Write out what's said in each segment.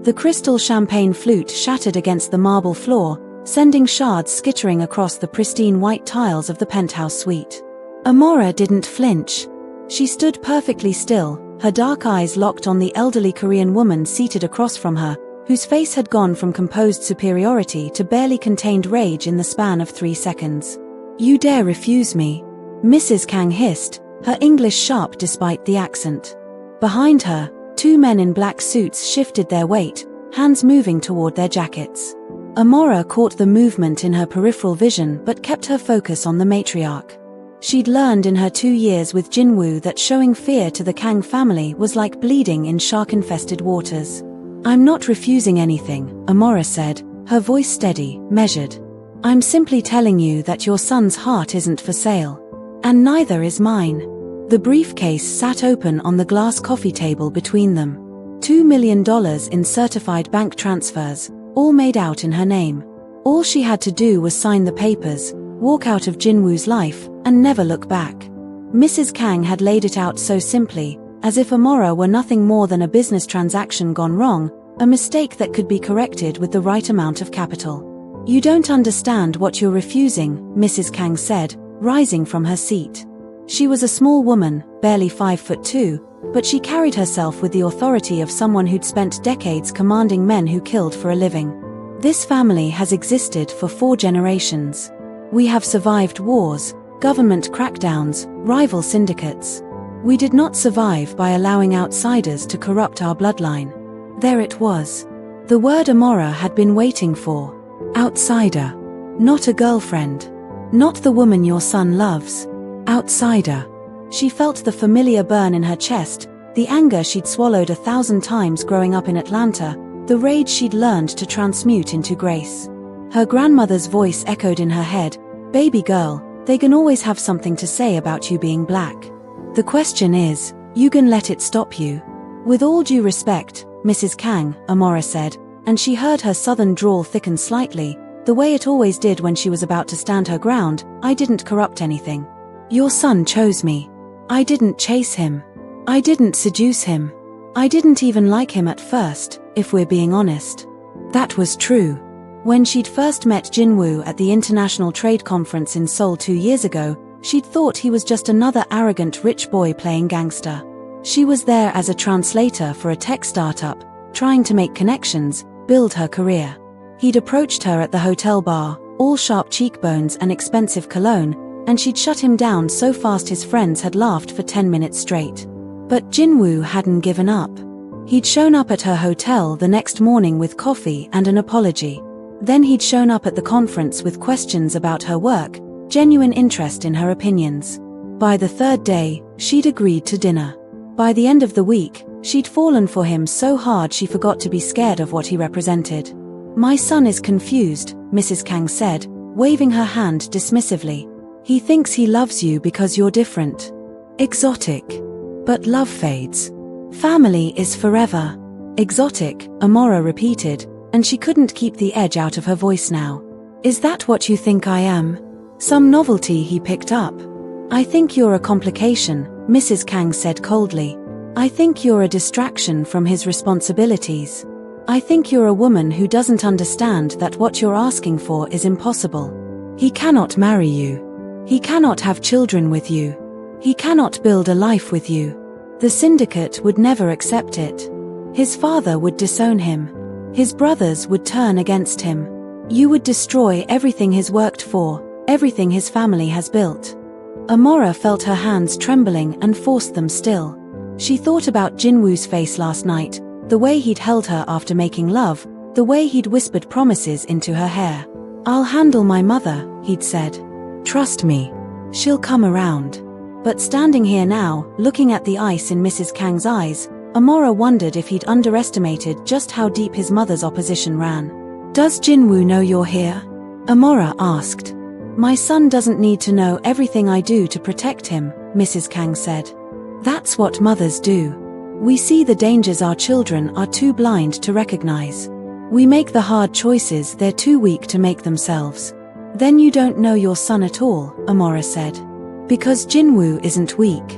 The crystal champagne flute shattered against the marble floor, sending shards skittering across the pristine white tiles of the penthouse suite. Amora didn't flinch. She stood perfectly still, her dark eyes locked on the elderly Korean woman seated across from her, whose face had gone from composed superiority to barely contained rage in the span of 3 seconds. "You dare refuse me?" Mrs. Kang hissed, her English sharp despite the accent. Behind her, 2 men in black suits shifted their weight, hands moving toward their jackets. Amora caught the movement in her peripheral vision but kept her focus on the matriarch. She'd learned in her 2 years with Jinwoo that showing fear to the Kang family was like bleeding in shark-infested waters. "I'm not refusing anything," Amora said, her voice steady, measured. "I'm simply telling you that your son's heart isn't for sale. And neither is mine." The briefcase sat open on the glass coffee table between them. $2 million in certified bank transfers, all made out in her name. All she had to do was sign the papers, walk out of Jinwoo's life, and never look back. Mrs. Kang had laid it out so simply, as if Amora were nothing more than a business transaction gone wrong, a mistake that could be corrected with the right amount of capital. "You don't understand what you're refusing," Mrs. Kang said, rising from her seat. She was a small woman, barely 5'2", but she carried herself with the authority of someone who'd spent decades commanding men who killed for a living. "This family has existed for 4 generations. We have survived wars, government crackdowns, rival syndicates. We did not survive by allowing outsiders to corrupt our bloodline." There it was. The word Amora had been waiting for. Outsider. Not a girlfriend. Not the woman your son loves. Outsider. She felt the familiar burn in her chest, the anger she'd swallowed 1,000 times growing up in Atlanta, the rage she'd learned to transmute into grace. Her grandmother's voice echoed in her head, "Baby girl, they can always have something to say about you being black. The question is, you can let it stop you." "With all due respect, Mrs. Kang," Amora said, and she heard her southern drawl thicken slightly, the way it always did when she was about to stand her ground, "I didn't corrupt anything. Your son chose me. I didn't chase him. I didn't seduce him. I didn't even like him at first, if we're being honest." That was true. When she'd first met Jinwoo at the International Trade Conference in Seoul 2 years ago, she'd thought he was just another arrogant rich boy playing gangster. She was there as a translator for a tech startup, trying to make connections, build her career. He'd approached her at the hotel bar, all sharp cheekbones and expensive cologne, and she'd shut him down so fast his friends had laughed for 10 minutes straight. But Jinwoo hadn't given up. He'd shown up at her hotel the next morning with coffee and an apology. Then he'd shown up at the conference with questions about her work, genuine interest in her opinions. By the 3rd day, she'd agreed to dinner. By the end of the week, she'd fallen for him so hard she forgot to be scared of what he represented. "My son is confused," Mrs. Kang said, waving her hand dismissively. "He thinks he loves you because you're different. Exotic. But love fades. Family is forever." "Exotic," Amora repeated, and she couldn't keep the edge out of her voice now. "Is that what you think I am? Some novelty he picked up?" "I think you're a complication," Mrs. Kang said coldly. "I think you're a distraction from his responsibilities. I think you're a woman who doesn't understand that what you're asking for is impossible. He cannot marry you. He cannot have children with you. He cannot build a life with you. The syndicate would never accept it. His father would disown him. His brothers would turn against him. You would destroy everything he's worked for, everything his family has built." Amora felt her hands trembling and forced them still. She thought about Jinwoo's face last night, the way he'd held her after making love, the way he'd whispered promises into her hair. "I'll handle my mother," he'd said. "Trust me. She'll come around." But standing here now, looking at the ice in Mrs. Kang's eyes, Amora wondered if he'd underestimated just how deep his mother's opposition ran. "Does Jinwoo know you're here?" Amora asked. "My son doesn't need to know everything I do to protect him," Mrs. Kang said. "That's what mothers do. We see the dangers our children are too blind to recognize. We make the hard choices they're too weak to make themselves." "Then you don't know your son at all," Amora said. "Because Jinwoo isn't weak.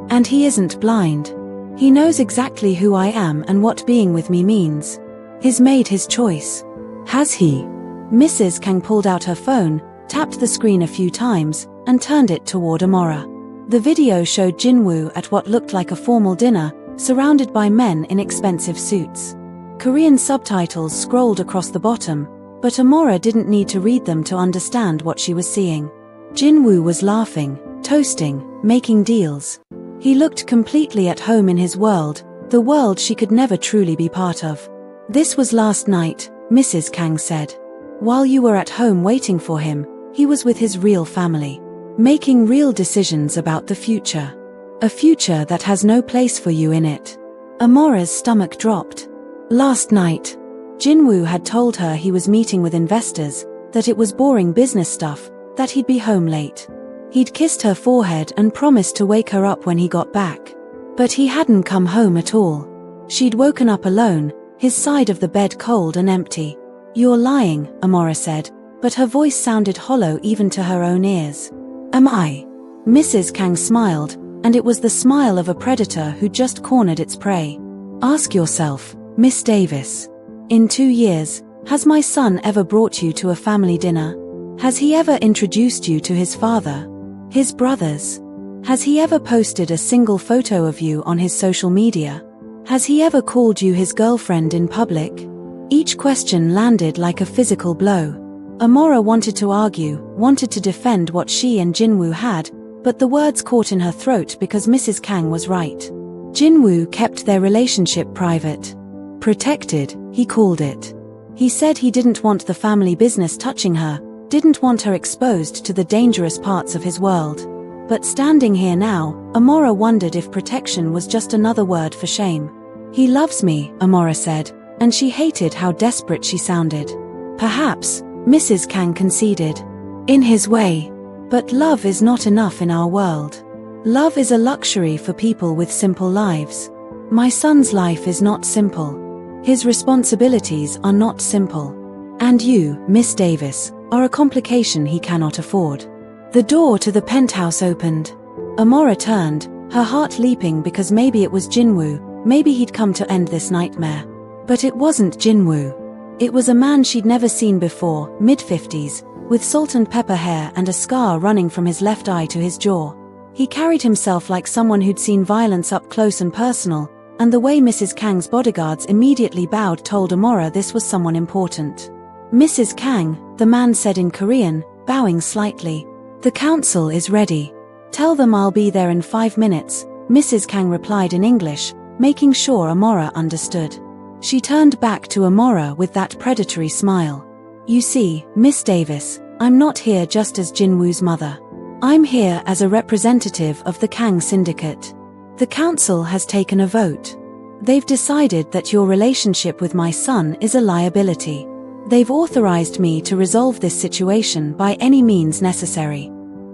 And he isn't blind. He knows exactly who I am and what being with me means. He's made his choice. Has he? Mrs. Kang pulled out her phone, tapped the screen a few times, and turned it toward Amora. The video showed Jinwoo at what looked like a formal dinner, surrounded by men in expensive suits. Korean subtitles scrolled across the bottom, but Amora didn't need to read them to understand what she was seeing. Jinwoo was laughing, toasting, making deals. He looked completely at home in his world, the world she could never truly be part of. This was last night, Mrs. Kang said. While you were at home waiting for him, he was with his real family, making real decisions about the future. A future that has no place for you in it. Amora's stomach dropped. Last night, Jinwoo had told her he was meeting with investors, that it was boring business stuff, that he'd be home late. He'd kissed her forehead and promised to wake her up when he got back. But he hadn't come home at all. She'd woken up alone, his side of the bed cold and empty. You're lying, Amora said, but her voice sounded hollow even to her own ears. Am I? Mrs. Kang smiled, and it was the smile of a predator who just cornered its prey. Ask yourself, Miss Davis. In 2 years, has my son ever brought you to a family dinner? Has he ever introduced you to his father? His brothers? Has he ever posted a single photo of you on his social media? Has he ever called you his girlfriend in public? Each question landed like a physical blow. Amora wanted to argue, wanted to defend what she and Jinwoo had, but the words caught in her throat because Mrs. Kang was right. Jinwoo kept their relationship private. Protected, he called it. He said he didn't want the family business touching her, didn't want her exposed to the dangerous parts of his world. But standing here now, Amora wondered if protection was just another word for shame. He loves me, Amora said, and she hated how desperate she sounded. Perhaps, Mrs. Kang conceded. In his way. But love is not enough in our world. Love is a luxury for people with simple lives. My son's life is not simple. His responsibilities are not simple. And you, Miss Davis, are a complication he cannot afford. The door to the penthouse opened. Amora turned, her heart leaping because maybe it was Jinwoo, maybe he'd come to end this nightmare. But it wasn't Jinwoo. It was a man she'd never seen before, mid-50s, with salt and pepper hair and a scar running from his left eye to his jaw. He carried himself like someone who'd seen violence up close and personal, and the way Mrs. Kang's bodyguards immediately bowed told Amora this was someone important. Mrs. Kang, the man said in Korean, bowing slightly. The council is ready. Tell them I'll be there in 5 minutes, Mrs. Kang replied in English, making sure Amora understood. She turned back to Amora with that predatory smile. You see, Miss Davis, I'm not here just as Jinwoo's mother. I'm here as a representative of the Kang syndicate. The council has taken a vote. They've decided that your relationship with my son is a liability. They've authorized me to resolve this situation by any means necessary.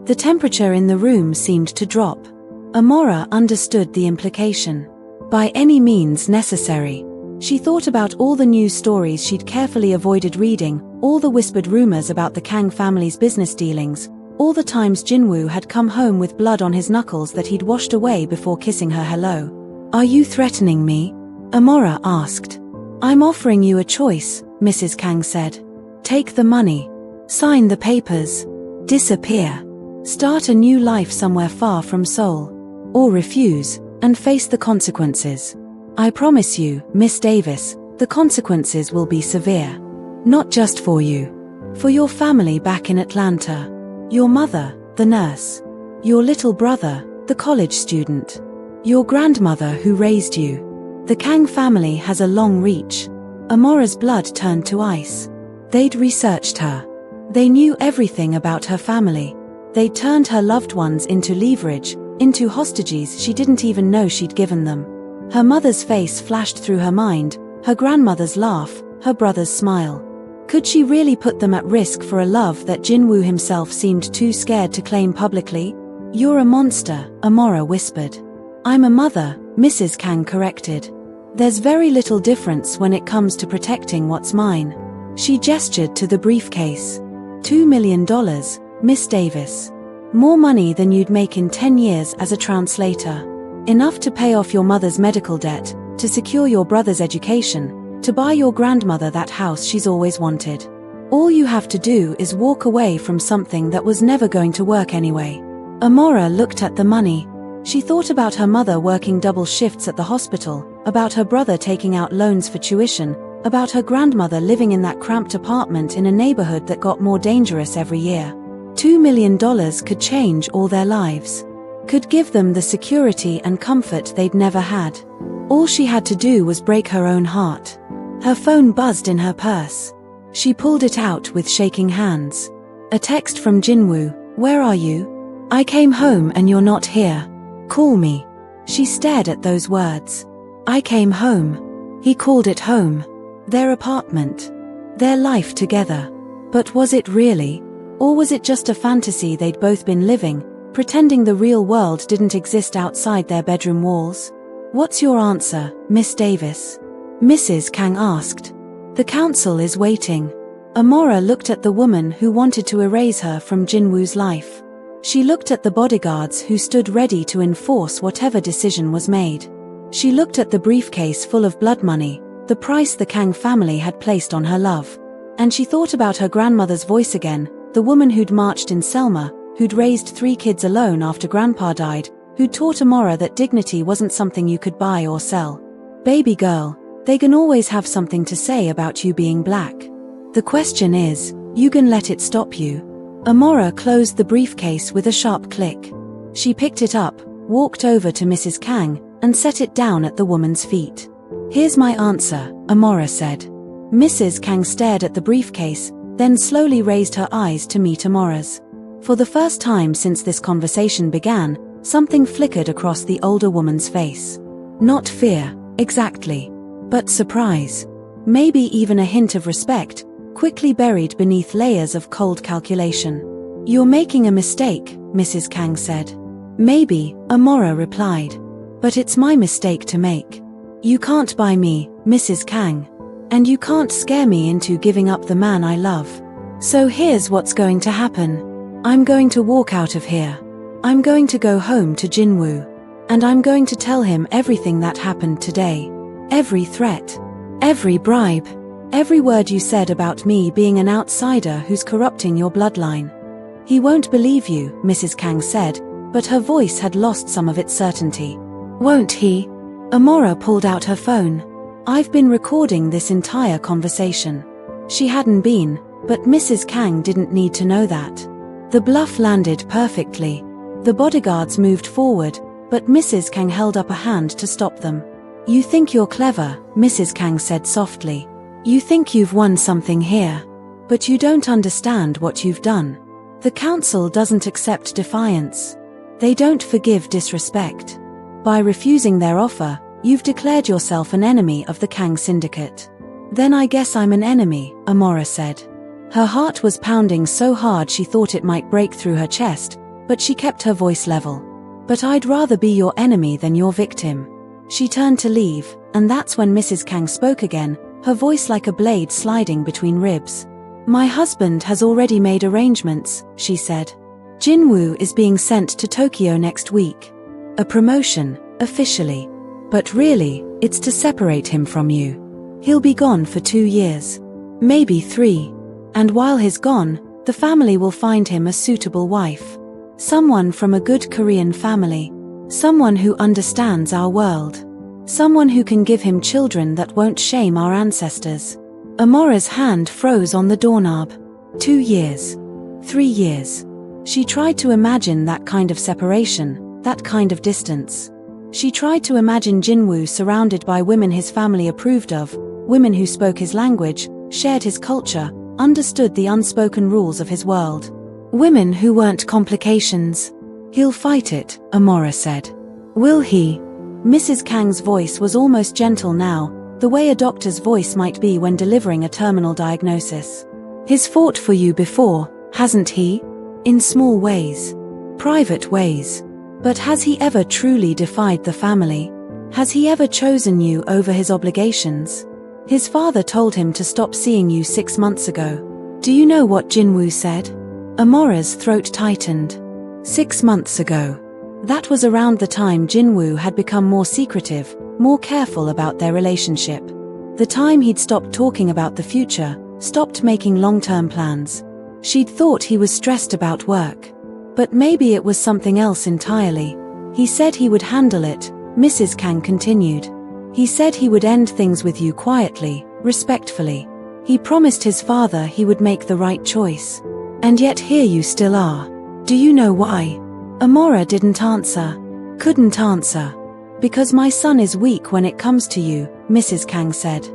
The temperature in the room seemed to drop. Amora understood the implication. By any means necessary. She thought about all the news stories she'd carefully avoided reading, all the whispered rumors about the Kang family's business dealings, all the times Jinwoo had come home with blood on his knuckles that he'd washed away before kissing her hello. Are you threatening me? Amora asked. I'm offering you a choice, Mrs. Kang said. Take the money. Sign the papers. Disappear. Start a new life somewhere far from Seoul. Or refuse, and face the consequences. I promise you, Miss Davis, the consequences will be severe. Not just for you. For your family back in Atlanta. Your mother, the nurse. Your little brother, the college student. Your grandmother who raised you. The Kang family has a long reach. Amora's blood turned to ice. They'd researched her. They knew everything about her family. They'd turned her loved ones into leverage, into hostages she didn't even know she'd given them. Her mother's face flashed through her mind, her grandmother's laugh, her brother's smile. Could she really put them at risk for a love that Jinwoo himself seemed too scared to claim publicly? You're a monster, Amora whispered. I'm a mother, Mrs. Kang corrected. There's very little difference when it comes to protecting what's mine. She gestured to the briefcase. $2 million, Miss Davis. More money than you'd make in 10 years as a translator. Enough to pay off your mother's medical debt, to secure your brother's education, To buy your grandmother that house she's always wanted. All you have to do is walk away from something that was never going to work anyway. Amora looked at the money. She thought about her mother working double shifts at the hospital, about her brother taking out loans for tuition, about her grandmother living in that cramped apartment in a neighborhood that got more dangerous every year. $2 million could change all their lives. Could give them the security and comfort they'd never had. All she had to do was break her own heart. Her phone buzzed in her purse. She pulled it out with shaking hands. A text from Jinwoo. Where are you? I came home and you're not here. Call me. She stared at those words. I came home. He called it home. Their apartment. Their life together. But was it really? Or was it just a fantasy they'd both been living, pretending the real world didn't exist outside their bedroom walls? What's your answer, Miss Davis? Mrs. Kang asked. The council is waiting. Amora looked at the woman who wanted to erase her from Jinwoo's life. She looked at the bodyguards who stood ready to enforce whatever decision was made. She looked at the briefcase full of blood money, the price the Kang family had placed on her love. And she thought about her grandmother's voice again, the woman who'd marched in Selma, who'd raised 3 kids alone after Grandpa died, who'd taught Amora that dignity wasn't something you could buy or sell. Baby girl, they can always have something to say about you being black. The question is, you can let it stop you. Amora closed the briefcase with a sharp click. She picked it up, walked over to Mrs. Kang, and set it down at the woman's feet. Here's my answer, Amora said. Mrs. Kang stared at the briefcase, then slowly raised her eyes to meet Amora's. For the first time since this conversation began, something flickered across the older woman's face. Not fear, exactly. But surprise. Maybe even a hint of respect, quickly buried beneath layers of cold calculation. You're making a mistake, Mrs. Kang said. Maybe, Amora replied. But it's my mistake to make. You can't buy me, Mrs. Kang. And you can't scare me into giving up the man I love. So here's what's going to happen. I'm going to walk out of here. I'm going to go home to Jinwoo. And I'm going to tell him everything that happened today. Every threat. Every bribe. Every word you said about me being an outsider who's corrupting your bloodline. He won't believe you, Mrs. Kang said, but her voice had lost some of its certainty. Won't he? Amora pulled out her phone. I've been recording this entire conversation. She hadn't been, but Mrs. Kang didn't need to know that. The bluff landed perfectly. The bodyguards moved forward, but Mrs. Kang held up a hand to stop them. You think you're clever, Mrs. Kang said softly. You think you've won something here. But you don't understand what you've done. The council doesn't accept defiance. They don't forgive disrespect. By refusing their offer, you've declared yourself an enemy of the Kang syndicate. Then I guess I'm an enemy, Amora said. Her heart was pounding so hard she thought it might break through her chest, but she kept her voice level. But I'd rather be your enemy than your victim. She turned to leave, and that's when Mrs. Kang spoke again, her voice like a blade sliding between ribs. My husband has already made arrangements, she said. Jinwoo is being sent to Tokyo next week. A promotion, officially. But really, it's to separate him from you. He'll be gone for 2 years. Maybe 3. And while he's gone, the family will find him a suitable wife. Someone from a good Korean family. Someone who understands our world. Someone who can give him children that won't shame our ancestors. Amora's hand froze on the doorknob. 2 years. 3 years. She tried to imagine that kind of separation, that kind of distance. She tried to imagine Jinwoo surrounded by women his family approved of, women who spoke his language, shared his culture, understood the unspoken rules of his world. Women who weren't complications. He'll fight it, Amora said. Will he? Mrs. Kang's voice was almost gentle now, the way a doctor's voice might be when delivering a terminal diagnosis. He's fought for you before, hasn't he? In small ways. Private ways. But has he ever truly defied the family? Has he ever chosen you over his obligations? His father told him to stop seeing you 6 months ago. Do you know what Jinwoo said? Amora's throat tightened. 6 months ago. That was around the time Jinwoo had become more secretive, more careful about their relationship. The time he'd stopped talking about the future, stopped making long-term plans. She'd thought he was stressed about work. But maybe it was something else entirely. He said he would handle it, Mrs. Kang continued. He said he would end things with you quietly, respectfully. He promised his father he would make the right choice. And yet here you still are. Do you know why? Amora didn't answer. Couldn't answer. Because my son is weak when it comes to you, Mrs. Kang said.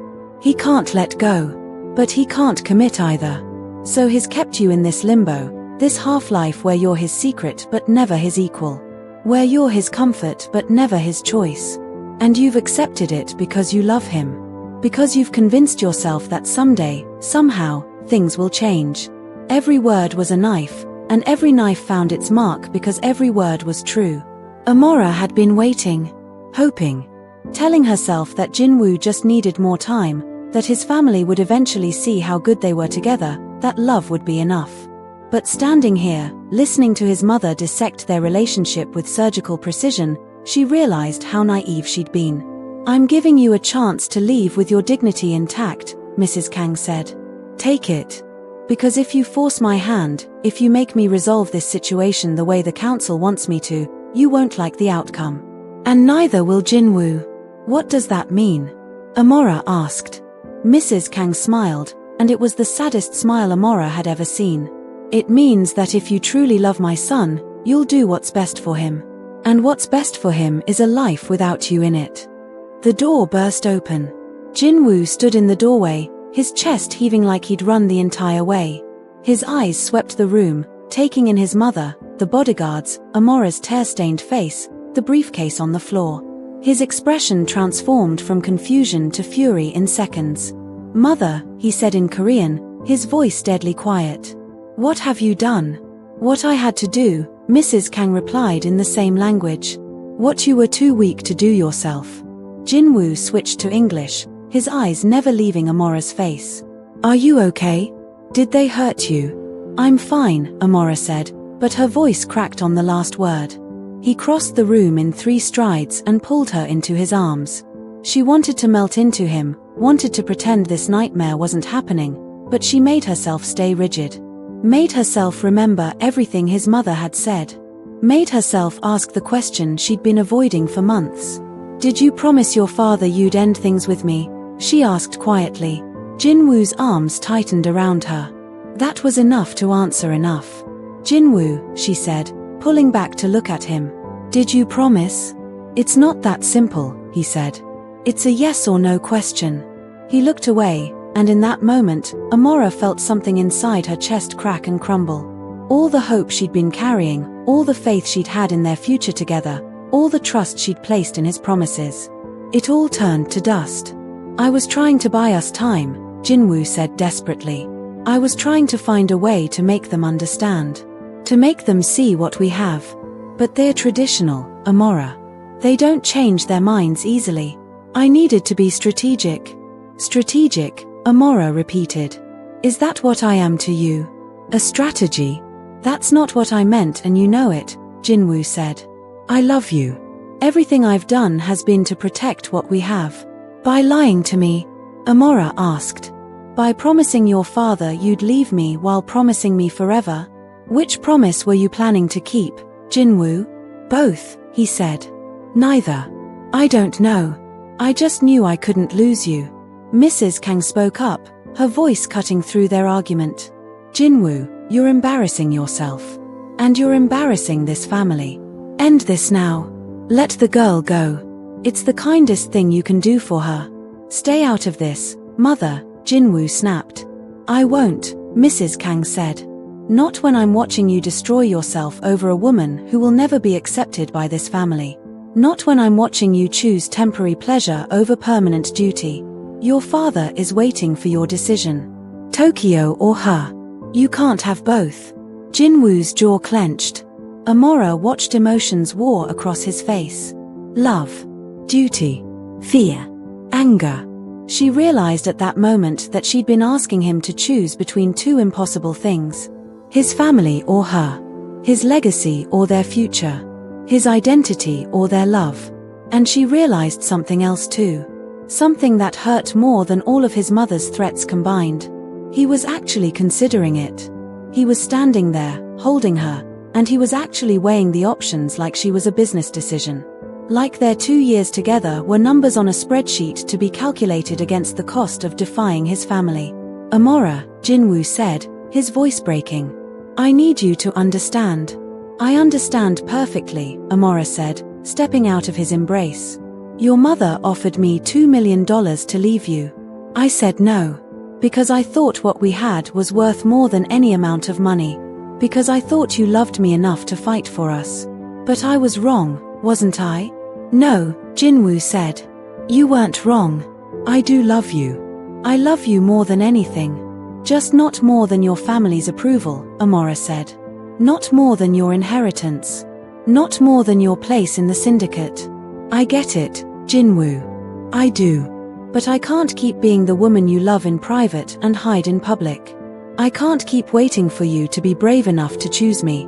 He can't let go. But he can't commit either. So he's kept you in this limbo, this half-life where you're his secret but never his equal. Where you're his comfort but never his choice. And you've accepted it because you love him. Because you've convinced yourself that someday, somehow, things will change. Every word was a knife, and every knife found its mark because every word was true. Amora had been waiting, hoping, telling herself that Jinwoo just needed more time, that his family would eventually see how good they were together, that love would be enough. But standing here, listening to his mother dissect their relationship with surgical precision, she realized how naive she'd been. I'm giving you a chance to leave with your dignity intact, Mrs. Kang said. Take it. Because if you force my hand, if you make me resolve this situation the way the council wants me to, you won't like the outcome. And neither will Jinwoo. What does that mean? Amora asked. Mrs. Kang smiled, and it was the saddest smile Amora had ever seen. It means that if you truly love my son, you'll do what's best for him. And what's best for him is a life without you in it. The door burst open. Jinwoo stood in the doorway, his chest heaving like he'd run the entire way. His eyes swept the room, taking in his mother, the bodyguards, Amora's tear-stained face, the briefcase on the floor. His expression transformed from confusion to fury in seconds. Mother, he said in Korean, his voice deadly quiet. What have you done? What I had to do, Mrs. Kang replied in the same language. What you were too weak to do yourself. Jinwoo switched to English, his eyes never leaving Amora's face. Are you okay? Did they hurt you? I'm fine, Amora said, but her voice cracked on the last word. He crossed the room in 3 strides and pulled her into his arms. She wanted to melt into him, wanted to pretend this nightmare wasn't happening, but she made herself stay rigid. Made herself remember everything his mother had said. Made herself ask the question she'd been avoiding for months. Did you promise your father you'd end things with me? She asked quietly. Jinwoo's arms tightened around her. That was enough to answer enough. Jinwoo, she said, pulling back to look at him. Did you promise? It's not that simple, he said. It's a yes or no question. He looked away, and in that moment, Amora felt something inside her chest crack and crumble. All the hope she'd been carrying, all the faith she'd had in their future together, all the trust she'd placed in his promises. It all turned to dust. I was trying to buy us time, Jinwoo said desperately. I was trying to find a way to make them understand. To make them see what we have. But they're traditional, Amora. They don't change their minds easily. I needed to be strategic. Strategic, Amora repeated. Is that what I am to you? A strategy? That's not what I meant and you know it, Jinwoo said. I love you. Everything I've done has been to protect what we have. By lying to me? Amora asked. By promising your father you'd leave me while promising me forever? Which promise were you planning to keep, Jinwoo? Both, he said. Neither. I don't know. I just knew I couldn't lose you. Mrs. Kang spoke up, her voice cutting through their argument. Jinwoo, you're embarrassing yourself. And you're embarrassing this family. End this now. Let the girl go. It's the kindest thing you can do for her. Stay out of this, mother, Jinwoo snapped. I won't, Mrs. Kang said. Not when I'm watching you destroy yourself over a woman who will never be accepted by this family. Not when I'm watching you choose temporary pleasure over permanent duty. Your father is waiting for your decision. Tokyo or her. You can't have both. Jinwoo's jaw clenched. Amora watched emotions war across his face. Love. Duty. Fear. Anger. She realized at that moment that she'd been asking him to choose between 2 impossible things. His family or her. His legacy or their future. His identity or their love. And she realized something else too. Something that hurt more than all of his mother's threats combined. He was actually considering it. He was standing there, holding her, and he was actually weighing the options like she was a business decision. Like their 2 years together were numbers on a spreadsheet to be calculated against the cost of defying his family. Amora, Jinwoo said, his voice breaking. I need you to understand. I understand perfectly, Amora said, stepping out of his embrace. Your mother offered me $2 million to leave you. I said no. Because I thought what we had was worth more than any amount of money. Because I thought you loved me enough to fight for us. But I was wrong, wasn't I? No, Jinwoo said. You weren't wrong. I do love you. I love you more than anything. Just not more than your family's approval, Amora said. Not more than your inheritance. Not more than your place in the syndicate. I get it, Jinwoo. I do. But I can't keep being the woman you love in private and hide in public. I can't keep waiting for you to be brave enough to choose me.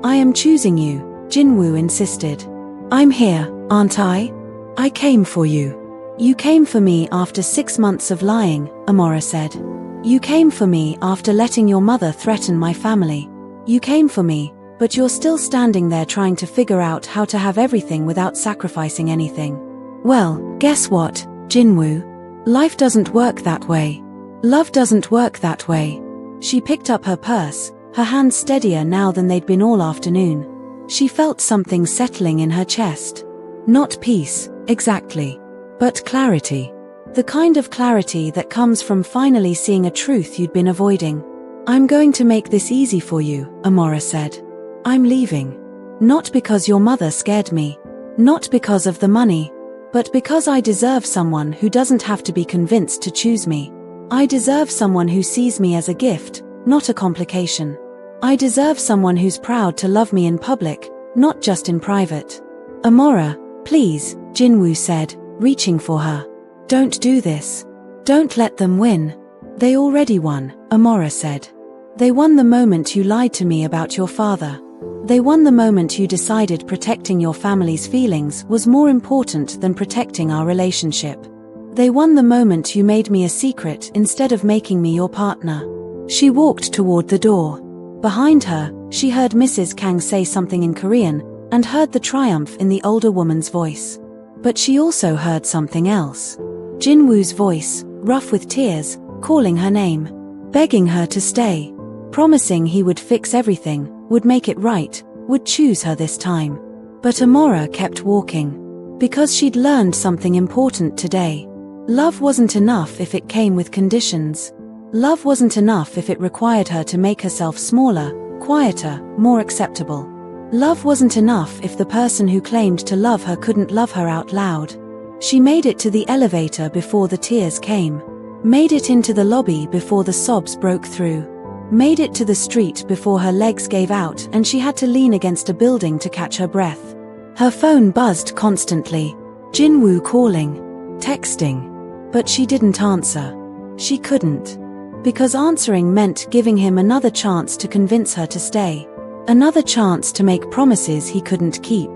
I am choosing you, Jinwoo insisted. I'm here, aren't I? I came for you. You came for me after 6 months of lying, Amora said. You came for me after letting your mother threaten my family. You came for me, but you're still standing there trying to figure out how to have everything without sacrificing anything. Well, guess what, Jinwoo? Life doesn't work that way. Love doesn't work that way. She picked up her purse, her hands steadier now than they'd been all afternoon. She felt something settling in her chest. Not peace, exactly. But clarity. The kind of clarity that comes from finally seeing a truth you'd been avoiding. I'm going to make this easy for you, Amora said. I'm leaving. Not because your mother scared me. Not because of the money. But because I deserve someone who doesn't have to be convinced to choose me. I deserve someone who sees me as a gift, not a complication. I deserve someone who's proud to love me in public, not just in private. Amora, please, Jinwoo said, reaching for her. Don't do this. Don't let them win. They already won, Amora said. They won the moment you lied to me about your father. They won the moment you decided protecting your family's feelings was more important than protecting our relationship. They won the moment you made me a secret instead of making me your partner. She walked toward the door. Behind her, she heard Mrs. Kang say something in Korean, and heard the triumph in the older woman's voice. But she also heard something else. Jinwoo's voice, rough with tears, calling her name. Begging her to stay. Promising he would fix everything, would make it right, would choose her this time. But Amora kept walking. Because she'd learned something important today. Love wasn't enough if it came with conditions. Love wasn't enough if it required her to make herself smaller, quieter, more acceptable. Love wasn't enough if the person who claimed to love her couldn't love her out loud. She made it to the elevator before the tears came. Made it into the lobby before the sobs broke through. Made it to the street before her legs gave out and she had to lean against a building to catch her breath. Her phone buzzed constantly. Jinwoo calling. Texting. But she didn't answer. She couldn't. Because answering meant giving him another chance to convince her to stay. Another chance to make promises he couldn't keep.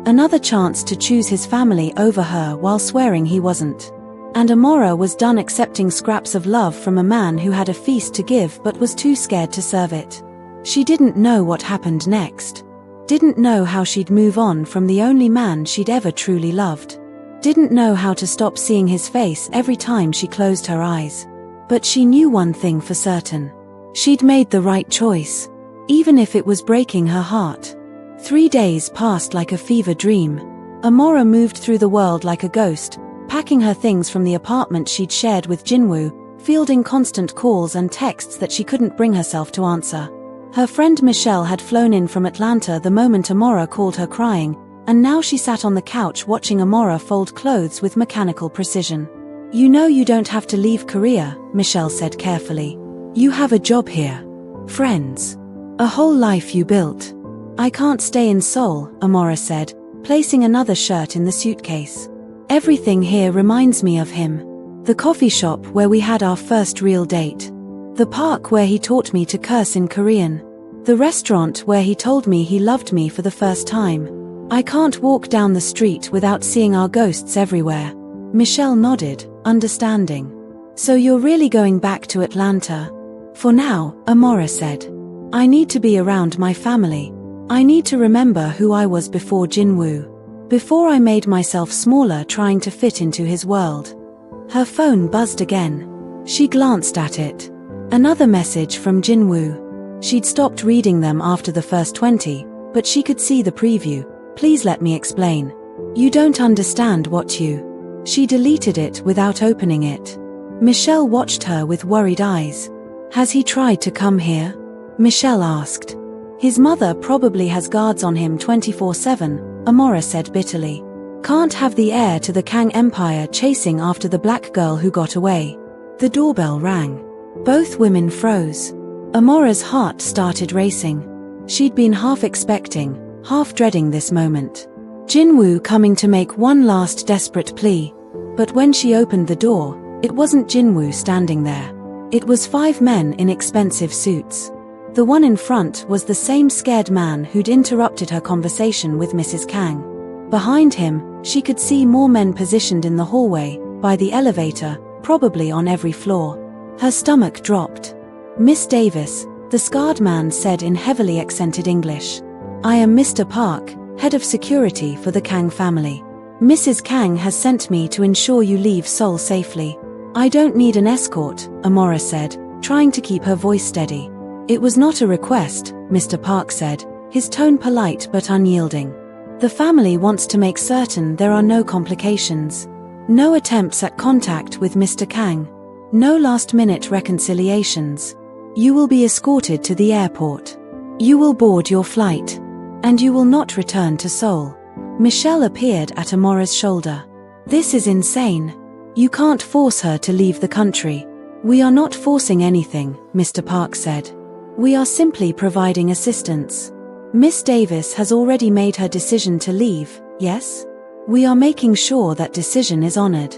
Another chance to choose his family over her while swearing he wasn't. And Amora was done accepting scraps of love from a man who had a feast to give but was too scared to serve it. She didn't know what happened next. Didn't know how she'd move on from the only man she'd ever truly loved. Didn't know how to stop seeing his face every time she closed her eyes. But she knew one thing for certain. She'd made the right choice. Even if it was breaking her heart. 3 days passed like a fever dream. Amora moved through the world like a ghost, packing her things from the apartment she'd shared with Jinwoo, fielding constant calls and texts that she couldn't bring herself to answer. Her friend Michelle had flown in from Atlanta the moment Amora called her crying, and now she sat on the couch watching Amora fold clothes with mechanical precision. You know you don't have to leave Korea, Michelle said carefully. You have a job here. Friends. A whole life you built. I can't stay in Seoul, Amora said, placing another shirt in the suitcase. Everything here reminds me of him. The coffee shop where we had our first real date. The park where he taught me to curse in Korean. The restaurant where he told me he loved me for the first time. I can't walk down the street without seeing our ghosts everywhere. Michelle nodded, understanding. So you're really going back to Atlanta? For now, Amora said. I need to be around my family. I need to remember who I was before Jinwoo. Before I made myself smaller trying to fit into his world. Her phone buzzed again. She glanced at it. Another message from Jinwoo. She'd stopped reading them after the first 20, but she could see the preview. Please let me explain. You don't understand what you... She deleted it without opening it. Michelle watched her with worried eyes. Has he tried to come here? Michelle asked. His mother probably has guards on him 24/7, Amora said bitterly. Can't have the heir to the Kang Empire chasing after the black girl who got away. The doorbell rang. Both women froze. Amora's heart started racing. She'd been half expecting, half dreading this moment. Jinwoo coming to make one last desperate plea. But when she opened the door, it wasn't Jinwoo standing there. It was 5 men in expensive suits. The one in front was the same scared man who'd interrupted her conversation with Mrs. Kang. Behind him, she could see more men positioned in the hallway, by the elevator, probably on every floor. Her stomach dropped. Miss Davis, the scarred man said in heavily accented English. I am Mr. Park, head of security for the Kang family. Mrs. Kang has sent me to ensure you leave Seoul safely. I don't need an escort, Amora said, trying to keep her voice steady. It was not a request, Mr. Park said, his tone polite but unyielding. The family wants to make certain there are no complications. No attempts at contact with Mr. Kang. No last-minute reconciliations. You will be escorted to the airport. You will board your flight. And you will not return to Seoul. Michelle appeared at Amora's shoulder. This is insane. You can't force her to leave the country. We are not forcing anything, Mr. Park said. We are simply providing assistance. Miss Davis has already made her decision to leave, yes? We are making sure that decision is honored.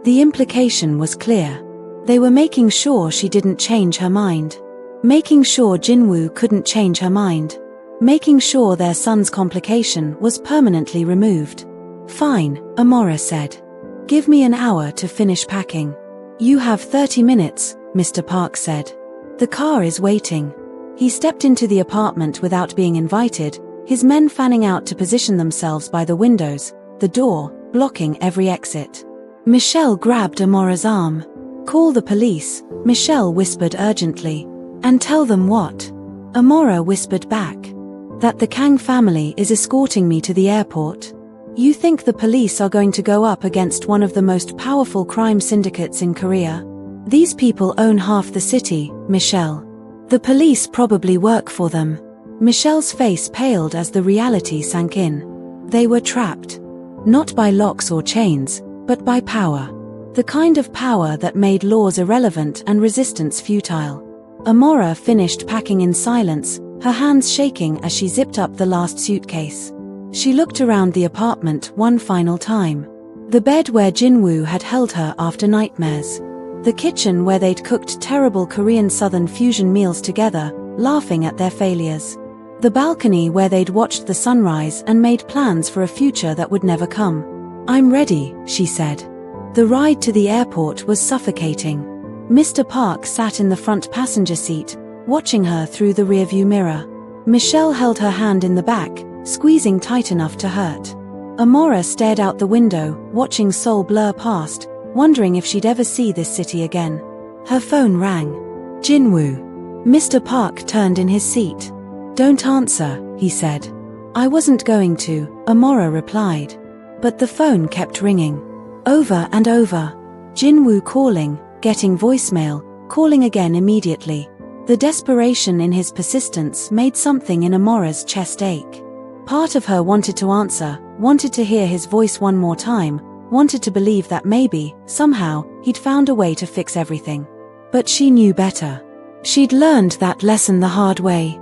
The implication was clear. They were making sure she didn't change her mind. Making sure Jinwoo couldn't change her mind. Making sure their son's complication was permanently removed. Fine, Amora said. Give me an hour to finish packing. You have 30 minutes, Mr. Park said. The car is waiting. He stepped into the apartment without being invited, his men fanning out to position themselves by the windows, the door, blocking every exit. Michelle grabbed Amora's arm. Call the police, Michelle whispered urgently. And tell them what? Amora whispered back. That the Kang family is escorting me to the airport. You think the police are going to go up against one of the most powerful crime syndicates in Korea? These people own half the city, Michelle. The police probably work for them. Michelle's face paled as the reality sank in. They were trapped. Not by locks or chains, but by power. The kind of power that made laws irrelevant and resistance futile. Amora finished packing in silence, her hands shaking as she zipped up the last suitcase. She looked around the apartment one final time. The bed where Jinwoo had held her after nightmares. The kitchen where they'd cooked terrible Korean Southern fusion meals together, laughing at their failures. The balcony where they'd watched the sunrise and made plans for a future that would never come. I'm ready, she said. The ride to the airport was suffocating. Mr. Park sat in the front passenger seat, watching her through the rearview mirror. Michelle held her hand in the back, squeezing tight enough to hurt. Amora stared out the window, watching Seoul blur past, wondering if she'd ever see this city again. Her phone rang. Jinwoo. Mr. Park turned in his seat. Don't answer, he said. I wasn't going to, Amora replied. But the phone kept ringing. Over and over. Jinwoo calling, getting voicemail, calling again immediately. The desperation in his persistence made something in Amora's chest ache. Part of her wanted to answer, wanted to hear his voice one more time, wanted to believe that maybe, somehow, he'd found a way to fix everything. But she knew better. She'd learned that lesson the hard way.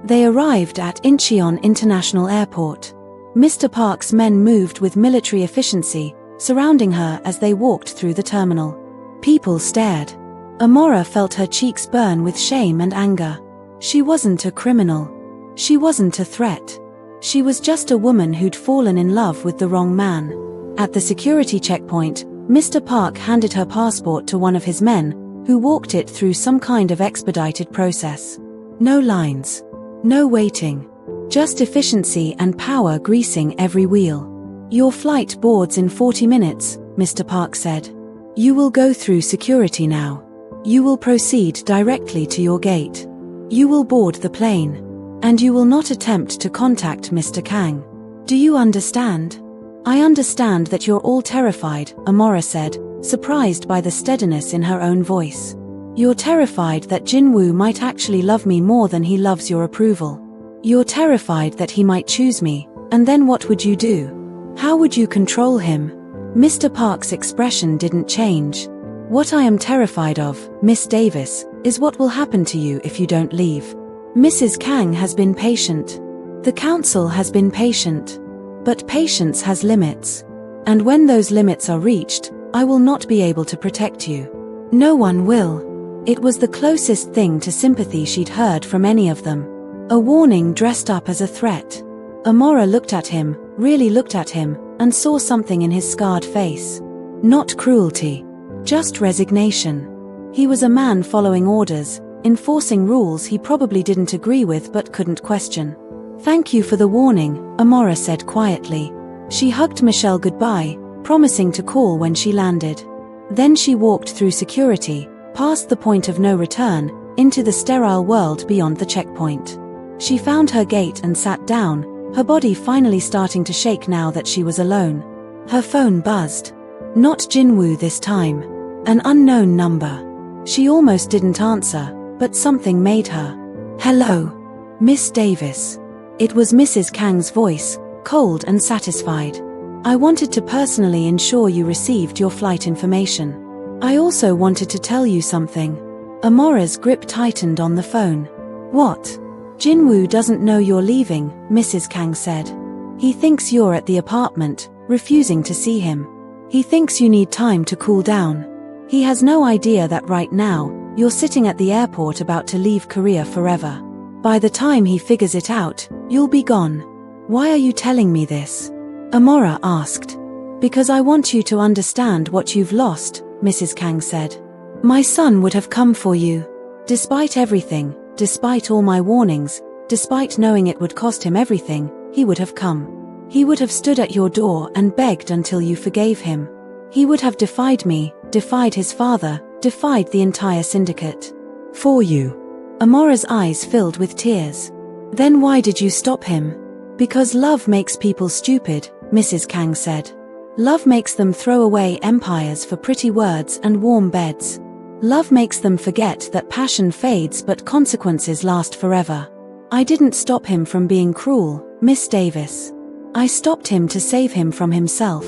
They arrived at Incheon International Airport. Mr. Park's men moved with military efficiency, surrounding her as they walked through the terminal. People stared. Amora felt her cheeks burn with shame and anger. She wasn't a criminal. She wasn't a threat. She was just a woman who'd fallen in love with the wrong man. At the security checkpoint, Mr. Park handed her passport to one of his men, who walked it through some kind of expedited process. No lines. No waiting. Just efficiency and power greasing every wheel. "Your flight boards in 40 minutes, Mr. Park said. You will go through security now. You will proceed directly to your gate. You will board the plane. And you will not attempt to contact Mr. Kang. Do you understand?" "I understand that you're all terrified," Amora said, surprised by the steadiness in her own voice. "You're terrified that Jinwoo might actually love me more than he loves your approval. You're terrified that he might choose me, and then what would you do? How would you control him?" Mr. Park's expression didn't change. "What I am terrified of, Miss Davis, is what will happen to you if you don't leave. Mrs. Kang has been patient. The council has been patient. But patience has limits. And when those limits are reached, I will not be able to protect you. No one will." It was the closest thing to sympathy she'd heard from any of them. A warning dressed up as a threat. Amora looked at him, really looked at him, and saw something in his scarred face. Not cruelty. Just resignation. He was a man following orders, enforcing rules he probably didn't agree with but couldn't question. "Thank you for the warning," Amora said quietly. She hugged Michelle goodbye, promising to call when she landed. Then she walked through security, past the point of no return, into the sterile world beyond the checkpoint. She found her gate and sat down, her body finally starting to shake now that she was alone. Her phone buzzed. Not Jinwoo this time. An unknown number. She almost didn't answer, but something made her. "Hello. Miss Davis." It was Mrs. Kang's voice, cold and satisfied. "I wanted to personally ensure you received your flight information. I also wanted to tell you something." Amora's grip tightened on the phone. "What?" "Jinwoo doesn't know you're leaving," Mrs. Kang said. "He thinks you're at the apartment, refusing to see him. He thinks you need time to cool down. He has no idea that right now, you're sitting at the airport about to leave Korea forever. By the time he figures it out, you'll be gone." "Why are you telling me this?" Amora asked. "Because I want you to understand what you've lost," Mrs. Kang said. "My son would have come for you. Despite everything, despite all my warnings, despite knowing it would cost him everything, he would have come. He would have stood at your door and begged until you forgave him. He would have defied me, defied his father, defied the entire syndicate. For you." Amora's eyes filled with tears. "Then why did you stop him?" "Because love makes people stupid," Mrs. Kang said. "Love makes them throw away empires for pretty words and warm beds. Love makes them forget that passion fades but consequences last forever. I didn't stop him from being cruel, Miss Davis. I stopped him to save him from himself.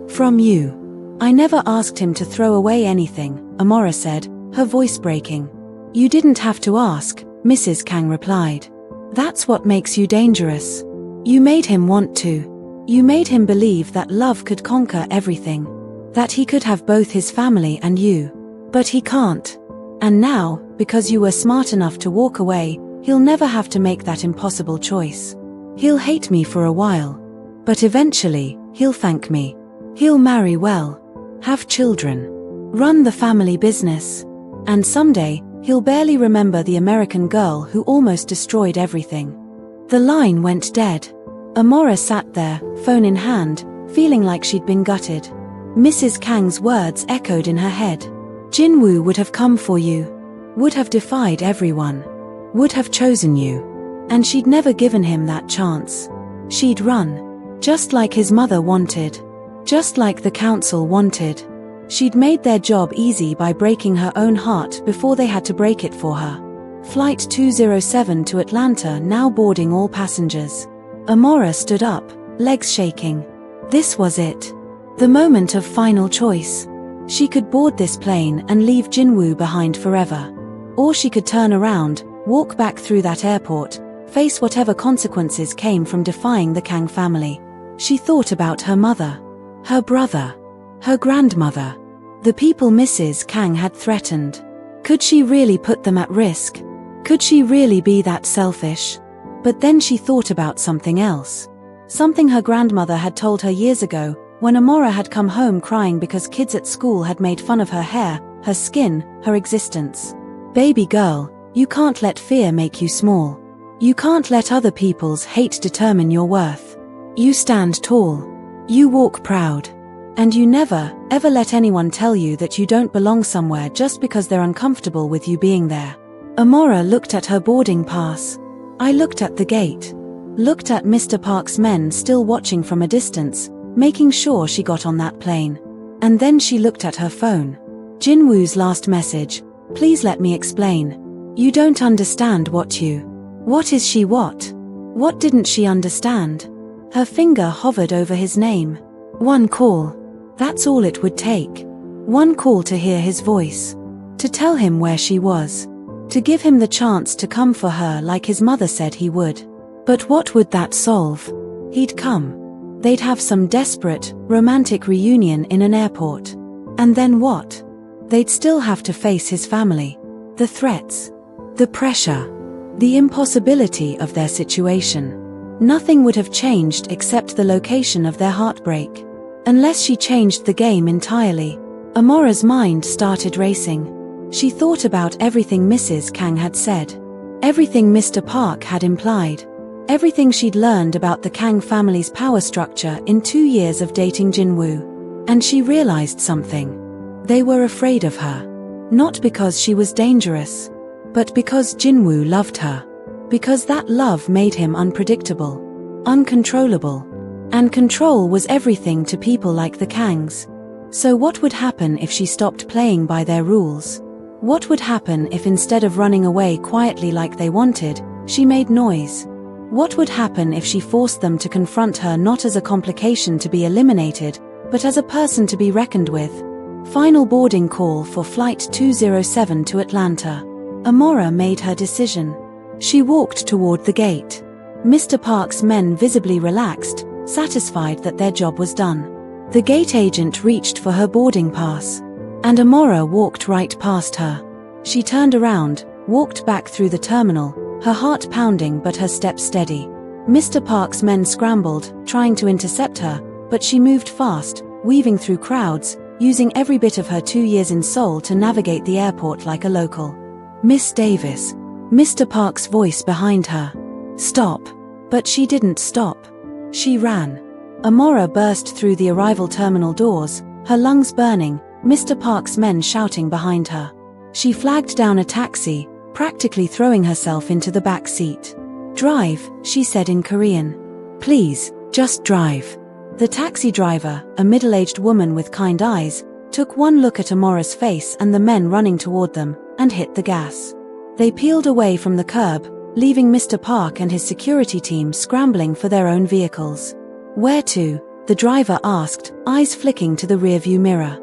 From you. I never asked him to throw away anything," Amora said, her voice breaking. "You didn't have to ask," Mrs. Kang replied. "That's what makes you dangerous. You made him want to. You made him believe that love could conquer everything. That he could have both his family and you. But he can't. And now, because you were smart enough to walk away, he'll never have to make that impossible choice. He'll hate me for a while. But eventually, he'll thank me. He'll marry well. Have children. Run the family business. And someday, he'll barely remember the American girl who almost destroyed everything." The line went dead. Amora sat there, phone in hand, feeling like she'd been gutted. Mrs. Kang's words echoed in her head. "Jinwoo would have come for you. Would have defied everyone. Would have chosen you. And she'd never given him that chance. She'd run. Just like his mother wanted. Just like the council wanted. She'd made their job easy by breaking her own heart before they had to break it for her. Flight 207 to Atlanta now boarding all passengers." Amora stood up, legs shaking. This was it. The moment of final choice. She could board this plane and leave Jinwoo behind forever. Or she could turn around, walk back through that airport, face whatever consequences came from defying the Kang family. She thought about her mother. Her brother. Her grandmother. The people Mrs. Kang had threatened. Could she really put them at risk? Could she really be that selfish? But then she thought about something else. Something her grandmother had told her years ago, When Amora had come home crying because kids at school had made fun of her hair, her skin, her existence. Baby girl, you can't let fear make you small. You can't let other people's hate determine your worth. You stand tall. You walk proud. And you never, ever let anyone tell you that you don't belong somewhere just because they're uncomfortable with you being there. Amora looked at her boarding pass. I looked at the gate. Looked at Mr. Park's men still watching from a distance, making sure she got on that plane. And then she looked at her phone. Jinwoo's last message. Please let me explain. You don't understand what is she what? What didn't she understand? Her finger hovered over his name. One call. That's all it would take. One call to hear his voice. To tell him where she was. To give him the chance to come for her like his mother said he would. But what would that solve? He'd come. They'd have some desperate, romantic reunion in an airport. And then what? They'd still have to face his family. The threats. The pressure. The impossibility of their situation. Nothing would have changed except the location of their heartbreak. Unless she changed the game entirely. Amora's mind started racing. She thought about everything Mrs. Kang had said. Everything Mr. Park had implied. Everything she'd learned about the Kang family's power structure in 2 years of dating Jinwoo. And she realized something. They were afraid of her. Not because she was dangerous. But because Jinwoo loved her. Because that love made him unpredictable. Uncontrollable. And control was everything to people like the Kangs. So what would happen if she stopped playing by their rules? What would happen if instead of running away quietly like they wanted, she made noise? What would happen if she forced them to confront her not as a complication to be eliminated, but as a person to be reckoned with? Final boarding call for Flight 207 to Atlanta. Amora made her decision. She walked toward the gate. Mr. Park's men visibly relaxed, satisfied that their job was done. The gate agent reached for her boarding pass. And Amora walked right past her. She turned around, walked back through the terminal, her heart pounding but her steps steady. Mr. Park's men scrambled, trying to intercept her, but she moved fast, weaving through crowds, using every bit of her 2 years in Seoul to navigate the airport like a local. Miss Davis. Mr. Park's voice behind her. Stop. But she didn't stop. She ran. Amora burst through the arrival terminal doors, her lungs burning, Mr. Park's men shouting behind her. She flagged down a taxi, practically throwing herself into the back seat. Drive, she said in Korean. Please, just drive. The taxi driver, a middle-aged woman with kind eyes, took one look at Amora's face and the men running toward them, and hit the gas. They peeled away from the curb, leaving Mr. Park and his security team scrambling for their own vehicles. Where to? The driver asked, eyes flicking to the rearview mirror.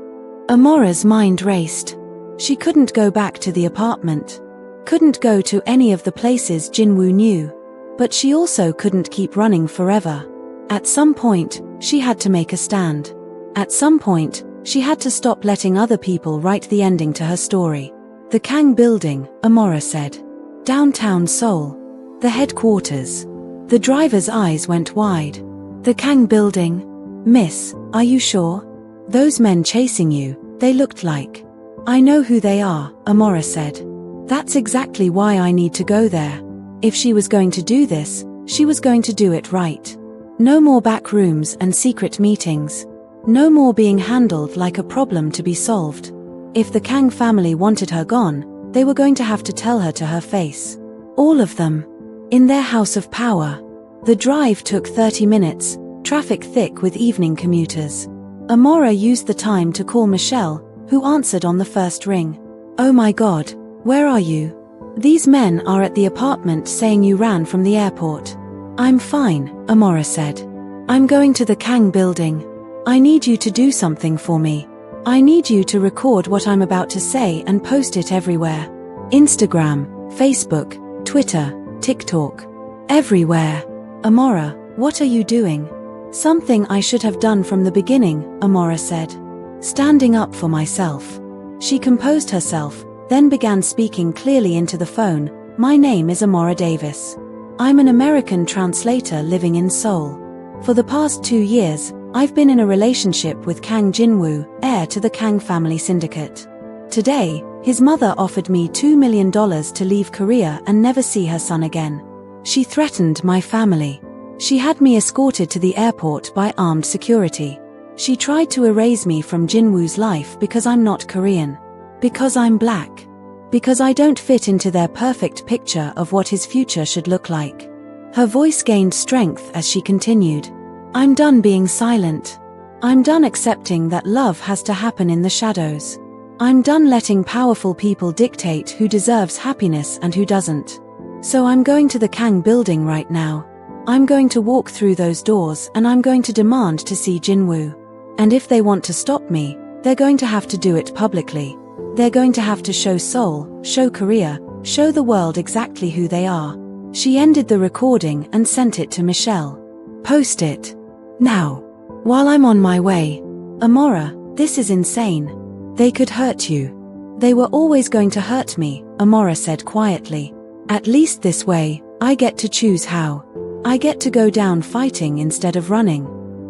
Amora's mind raced. She couldn't go back to the apartment. Couldn't go to any of the places Jinwoo knew. But she also couldn't keep running forever. At some point, she had to make a stand. At some point, she had to stop letting other people write the ending to her story. The Kang building, Amora said. Downtown Seoul. The headquarters. The driver's eyes went wide. The Kang building? Miss, are you sure? Those men chasing you, they looked like. I know who they are, Amora said. That's exactly why I need to go there. If she was going to do this, she was going to do it right. No more back rooms and secret meetings. No more being handled like a problem to be solved. If the Kang family wanted her gone, they were going to have to tell her to her face. All of them. In their house of power. The drive took 30 minutes, traffic thick with evening commuters. Amora used the time to call Michelle, who answered on the first ring. Oh my God, where are you? These men are at the apartment saying you ran from the airport. I'm fine, Amora said. I'm going to the Kang building. I need you to do something for me. I need you to record what I'm about to say and post it everywhere. Instagram, Facebook, Twitter, TikTok. Everywhere. Amora, what are you doing? Something I should have done from the beginning, Amora said. Standing up for myself. She composed herself, then began speaking clearly into the phone. My name is Amora Davis. I'm an American translator living in Seoul. For the past 2 years, I've been in a relationship with Kang Jinwoo, heir to the Kang family syndicate. Today, his mother offered me $2 million to leave Korea and never see her son again. She threatened my family. She had me escorted to the airport by armed security. She tried to erase me from Jinwoo's life because I'm not Korean. Because I'm black. Because I don't fit into their perfect picture of what his future should look like. Her voice gained strength as she continued. I'm done being silent. I'm done accepting that love has to happen in the shadows. I'm done letting powerful people dictate who deserves happiness and who doesn't. So I'm going to the Kang building right now. I'm going to walk through those doors and I'm going to demand to see Jinwoo. And if they want to stop me, they're going to have to do it publicly. They're going to have to show Seoul, show Korea, show the world exactly who they are. She ended the recording and sent it to Michelle. Post it. Now. While I'm on my way. Amora, this is insane. They could hurt you. They were always going to hurt me, Amora said quietly. At least this way, I get to choose how. I get to go down fighting instead of running.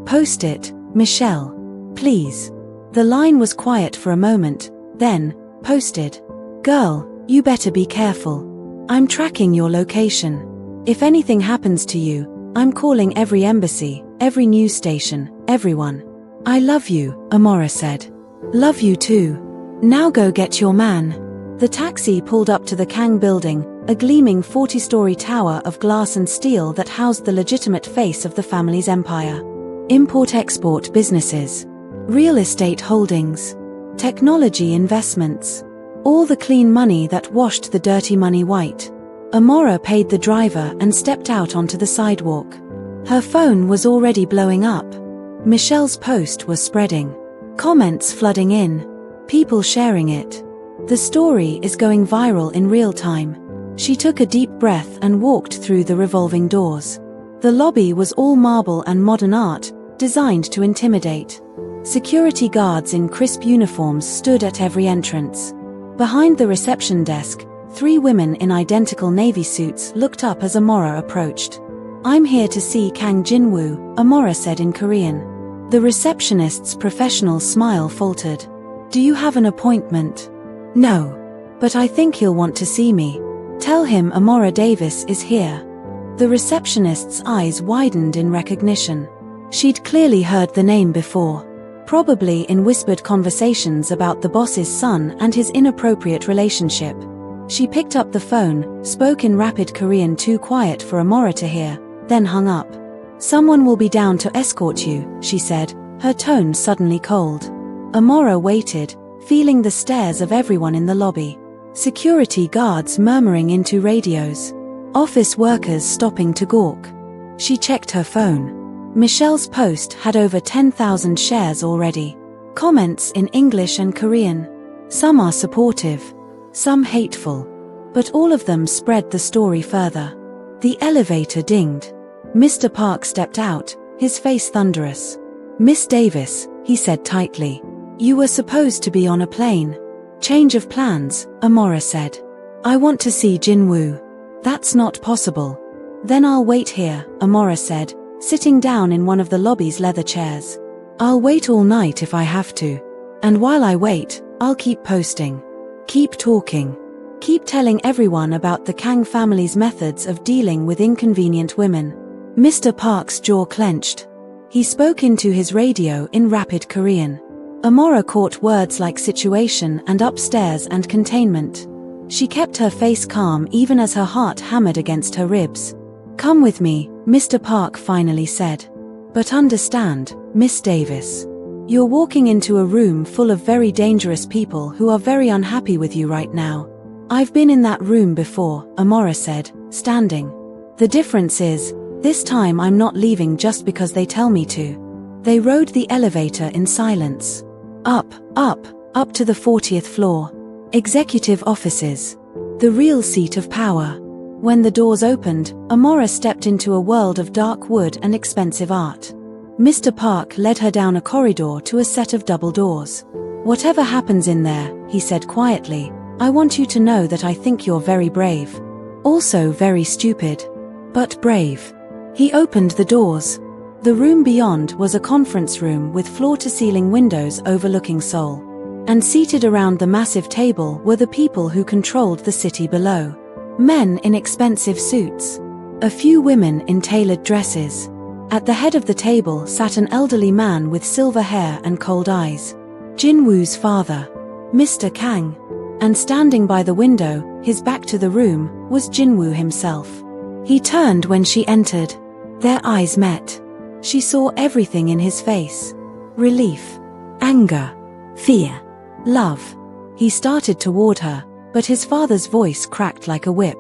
Post it, Michelle. Please. The line was quiet for a moment, then, posted. Girl, you better be careful. I'm tracking your location. If anything happens to you, I'm calling every embassy, every news station, everyone. I love you, Amora said. Love you too. Now go get your man. The taxi pulled up to the Kang building, a gleaming 40-story tower of glass and steel that housed the legitimate face of the family's empire. Import-export businesses. Real estate holdings. Technology investments. All the clean money that washed the dirty money white. Amora paid the driver and stepped out onto the sidewalk. Her phone was already blowing up. Michelle's post was spreading. Comments flooding in. People sharing it. The story is going viral in real time. She took a deep breath and walked through the revolving doors. The lobby was all marble and modern art, designed to intimidate. Security guards in crisp uniforms stood at every entrance. Behind the reception desk, 3 women in identical navy suits looked up as Amora approached. I'm here to see Kang Jinwoo, Amora said in Korean. The receptionist's professional smile faltered. Do you have an appointment? No. But I think he'll want to see me. Tell him Amora Davis is here. The receptionist's eyes widened in recognition. She'd clearly heard the name before. Probably in whispered conversations about the boss's son and his inappropriate relationship. She picked up the phone, spoke in rapid Korean too quiet for Amora to hear, then hung up. Someone will be down to escort you, she said, her tone suddenly cold. Amora waited, feeling the stares of everyone in the lobby. Security guards murmuring into radios. Office workers stopping to gawk. She checked her phone. Michelle's post had over 10,000 shares already. Comments in English and Korean. Some are supportive, some hateful. But all of them spread the story further. The elevator dinged. Mr. Park stepped out, his face thunderous. Miss Davis, he said tightly. You were supposed to be on a plane. Change of plans, Amora said. I want to see Jinwoo. That's not possible. Then I'll wait here, Amora said, sitting down in one of the lobby's leather chairs. I'll wait all night if I have to. And while I wait, I'll keep posting. Keep talking. Keep telling everyone about the Kang family's methods of dealing with inconvenient women. Mr. Park's jaw clenched. He spoke into his radio in rapid Korean. Amora caught words like situation and upstairs and containment. She kept her face calm even as her heart hammered against her ribs. Come with me, Mr. Park finally said. But understand, Miss Davis. You're walking into a room full of very dangerous people who are very unhappy with you right now. I've been in that room before, Amora said, standing. The difference is, this time I'm not leaving just because they tell me to. They rode the elevator in silence. Up to the 40th floor. Executive offices. The real seat of power. When the doors opened, Amora stepped into a world of dark wood and expensive art. Mr. Park led her down a corridor to a set of double doors. Whatever happens in there, he said quietly, I want you to know that I think you're very brave. Also very stupid. But brave. He opened the doors. The room beyond was a conference room with floor-to-ceiling windows overlooking Seoul. And seated around the massive table were the people who controlled the city below. Men in expensive suits. A few women in tailored dresses. At the head of the table sat an elderly man with silver hair and cold eyes. Jinwoo's father, Mr. Kang. And standing by the window, his back to the room, was Jinwoo himself. He turned when she entered. Their eyes met. She saw everything in his face. Relief, anger, fear, love. He started toward her, but his father's voice cracked like a whip.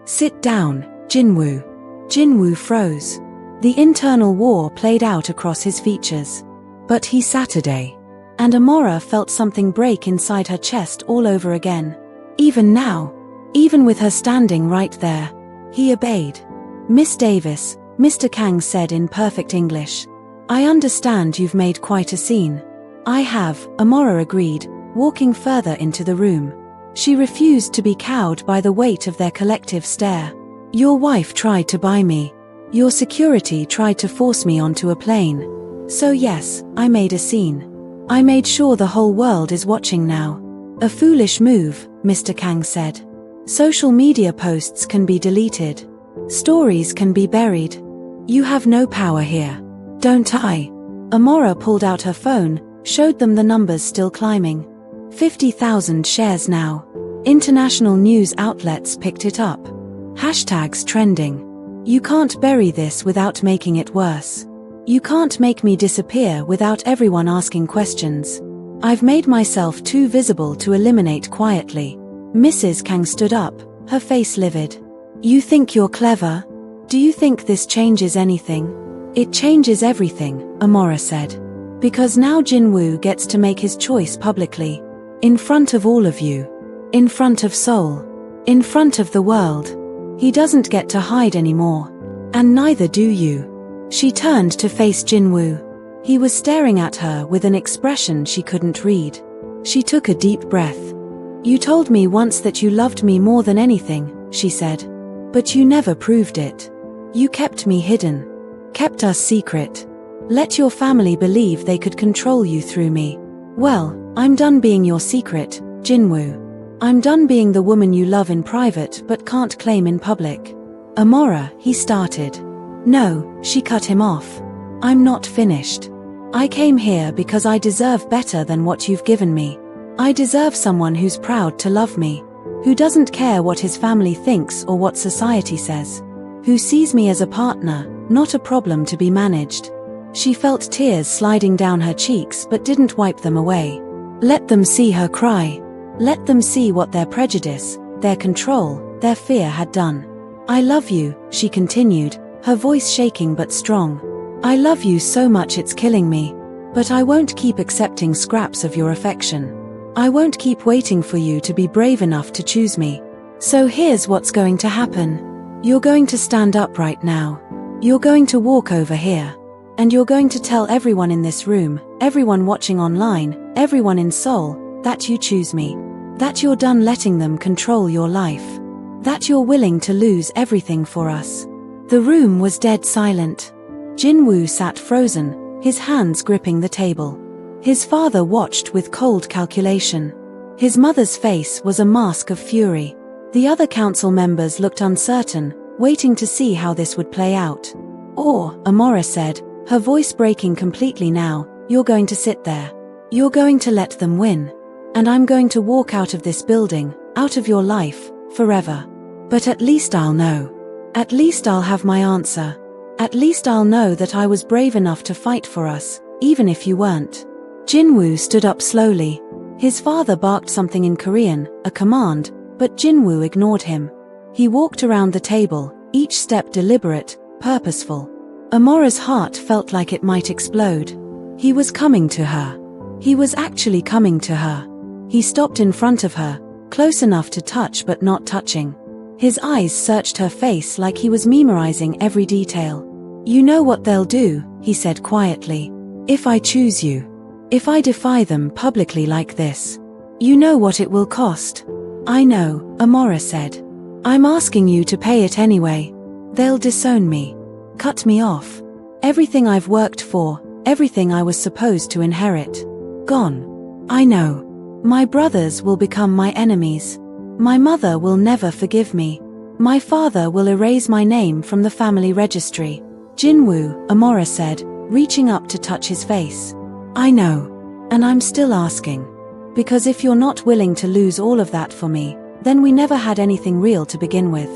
"Sit down, Jinwoo." Jinwoo froze. The internal war played out across his features. But he Saturday. And Amora felt something break inside her chest all over again. Even now, even with her standing right there, he obeyed. "Miss Davis," Mr. Kang said in perfect English. "I understand you've made quite a scene." "I have," Amora agreed, walking further into the room. She refused to be cowed by the weight of their collective stare. "Your wife tried to buy me. Your security tried to force me onto a plane. So yes, I made a scene. I made sure the whole world is watching now." "A foolish move," Mr. Kang said. "Social media posts can be deleted. Stories can be buried. You have no power here. Don't I?" Amora pulled out her phone, showed them the numbers still climbing. 50,000 shares now. International news outlets picked it up. Hashtags trending. "You can't bury this without making it worse. You can't make me disappear without everyone asking questions. I've made myself too visible to eliminate quietly." Mrs. Kang stood up, her face livid. "You think you're clever? Do you think this changes anything?" "It changes everything," Amora said. "Because now Jinwoo gets to make his choice publicly. In front of all of you. In front of Seoul. In front of the world. He doesn't get to hide anymore. And neither do you." She turned to face Jinwoo. He was staring at her with an expression she couldn't read. She took a deep breath. "You told me once that you loved me more than anything," she said. "But you never proved it. You kept me hidden. Kept us secret. Let your family believe they could control you through me. Well, I'm done being your secret, Jinwoo. I'm done being the woman you love in private but can't claim in public." "Amora," he started. "No," she cut him off. "I'm not finished. I came here because I deserve better than what you've given me. I deserve someone who's proud to love me, who doesn't care what his family thinks or what society says, who sees me as a partner, not a problem to be managed." She felt tears sliding down her cheeks but didn't wipe them away. Let them see her cry. Let them see what their prejudice, their control, their fear had done. "I love you," she continued, her voice shaking but strong. "I love you so much it's killing me. But I won't keep accepting scraps of your affection. I won't keep waiting for you to be brave enough to choose me. So here's what's going to happen. You're going to stand up right now. You're going to walk over here. And you're going to tell everyone in this room, everyone watching online, everyone in Seoul, that you choose me. That you're done letting them control your life. That you're willing to lose everything for us." The room was dead silent. Jinwoo sat frozen, his hands gripping the table. His father watched with cold calculation. His mother's face was a mask of fury. The other council members looked uncertain, waiting to see how this would play out. "Or," Amora said, her voice breaking completely now, "you're going to sit there. You're going to let them win. And I'm going to walk out of this building, out of your life, forever. But at least I'll know. At least I'll have my answer. At least I'll know that I was brave enough to fight for us, even if you weren't." Jinwoo stood up slowly. His father barked something in Korean, a command, but Jinwoo ignored him. He walked around the table, each step deliberate, purposeful. Amora's heart felt like it might explode. He was coming to her. He was actually coming to her. He stopped in front of her, close enough to touch but not touching. His eyes searched her face like he was memorizing every detail. "You know what they'll do," he said quietly. "If I choose you. If I defy them publicly like this. You know what it will cost." "I know," Amora said. "I'm asking you to pay it anyway. They'll disown me. Cut me off. Everything I've worked for, everything I was supposed to inherit. Gone. I know. My brothers will become my enemies. My mother will never forgive me. My father will erase my name from the family registry. Jinwoo, Amora said, reaching up to touch his face. I know. And I'm still asking. Because if you're not willing to lose all of that for me, then we never had anything real to begin with.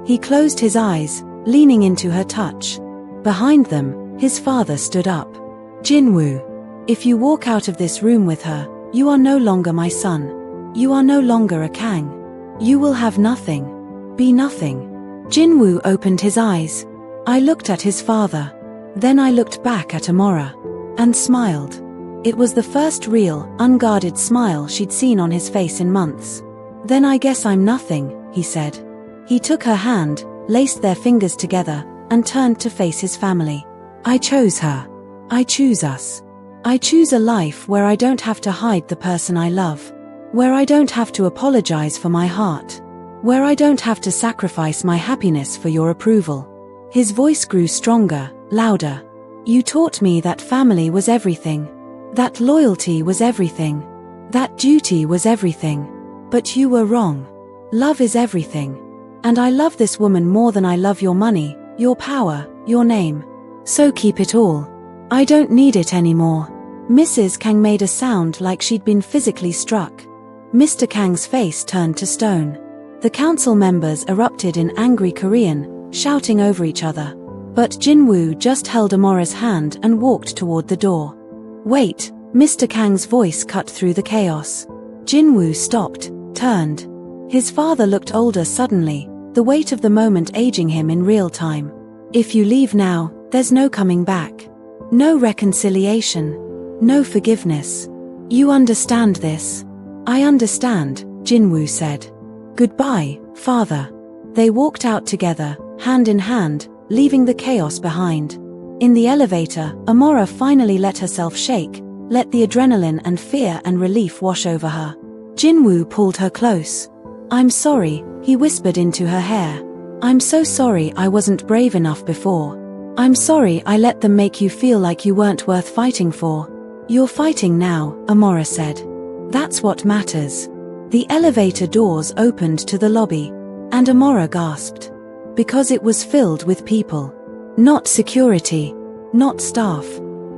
He closed his eyes, leaning into her touch. Behind them, his father stood up. Jinwoo, if you walk out of this room with her, you are no longer my son. You are no longer a Kang. You will have nothing. Be nothing. Jinwoo opened his eyes. I looked at his father. Then I looked back at Amora. And smiled. It was the first real, unguarded smile she'd seen on his face in months. Then I guess I'm nothing, he said. He took her hand, laced their fingers together, and turned to face his family. I chose her. I choose us. I choose a life where I don't have to hide the person I love. Where I don't have to apologize for my heart. Where I don't have to sacrifice my happiness for your approval. His voice grew stronger, louder. You taught me that family was everything. That loyalty was everything. That duty was everything. But you were wrong. Love is everything. And I love this woman more than I love your money, your power, your name. So keep it all. I don't need it anymore. Mrs. Kang made a sound like she'd been physically struck. Mr. Kang's face turned to stone. The council members erupted in angry Korean, shouting over each other. But Jinwoo just held Amora's hand and walked toward the door. Wait, Mr. Kang's voice cut through the chaos. Jinwoo stopped, turned. His father looked older suddenly, the weight of the moment aging him in real time. If you leave now, there's no coming back. No reconciliation. No forgiveness. You understand this? I understand, Jinwoo said. Goodbye, father. They walked out together, hand in hand, leaving the chaos behind. In the elevator, Amora finally let herself shake, let the adrenaline and fear and relief wash over her. Jinwoo pulled her close. I'm sorry, he whispered into her hair. I'm so sorry I wasn't brave enough before. I'm sorry I let them make you feel like you weren't worth fighting for. You're fighting now, Amora said. That's what matters. The elevator doors opened to the lobby, and Amora gasped. Because it was filled with people. Not security. Not staff.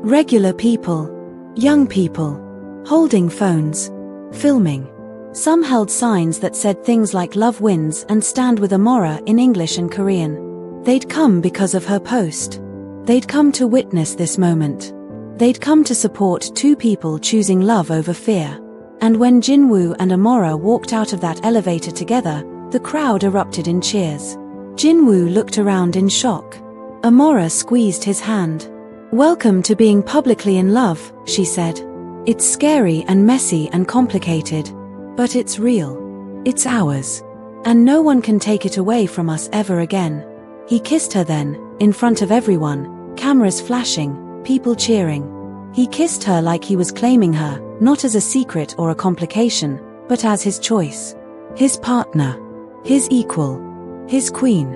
Regular people. Young people. Holding phones. Filming. Some held signs that said things like "Love wins" and "Stand with Amora" in English and Korean. They'd come because of her post. They'd come to witness this moment. They'd come to support two people choosing love over fear. And when Jinwoo and Amora walked out of that elevator together, the crowd erupted in cheers. Jinwoo looked around in shock. Amora squeezed his hand. Welcome to being publicly in love, she said. It's scary and messy and complicated. But it's real. It's ours. And no one can take it away from us ever again. He kissed her then, in front of everyone, cameras flashing, people cheering. He kissed her like he was claiming her, not as a secret or a complication, but as his choice. His partner. His equal. His queen.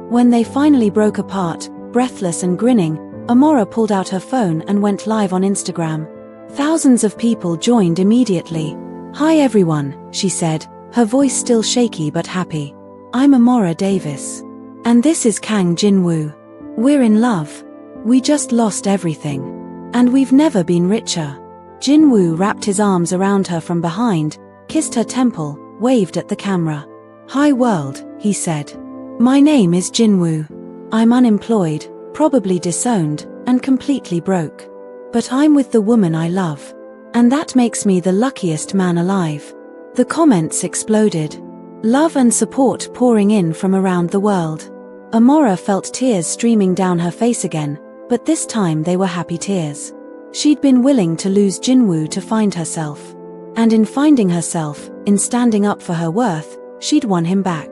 When they finally broke apart, breathless and grinning, Amora pulled out her phone and went live on Instagram. Thousands of people joined immediately. Hi everyone, she said, her voice still shaky but happy. I'm Amora Davis. And this is Kang Jinwoo. We're in love. We just lost everything. And we've never been richer. Jinwoo wrapped his arms around her from behind, kissed her temple, waved at the camera. Hi world, he said. My name is Jinwoo. I'm unemployed, probably disowned, and completely broke. But I'm with the woman I love. And that makes me the luckiest man alive. The comments exploded. Love and support pouring in from around the world. Amora felt tears streaming down her face again, but this time they were happy tears. She'd been willing to lose Jinwoo to find herself. And in finding herself, in standing up for her worth, she'd won him back.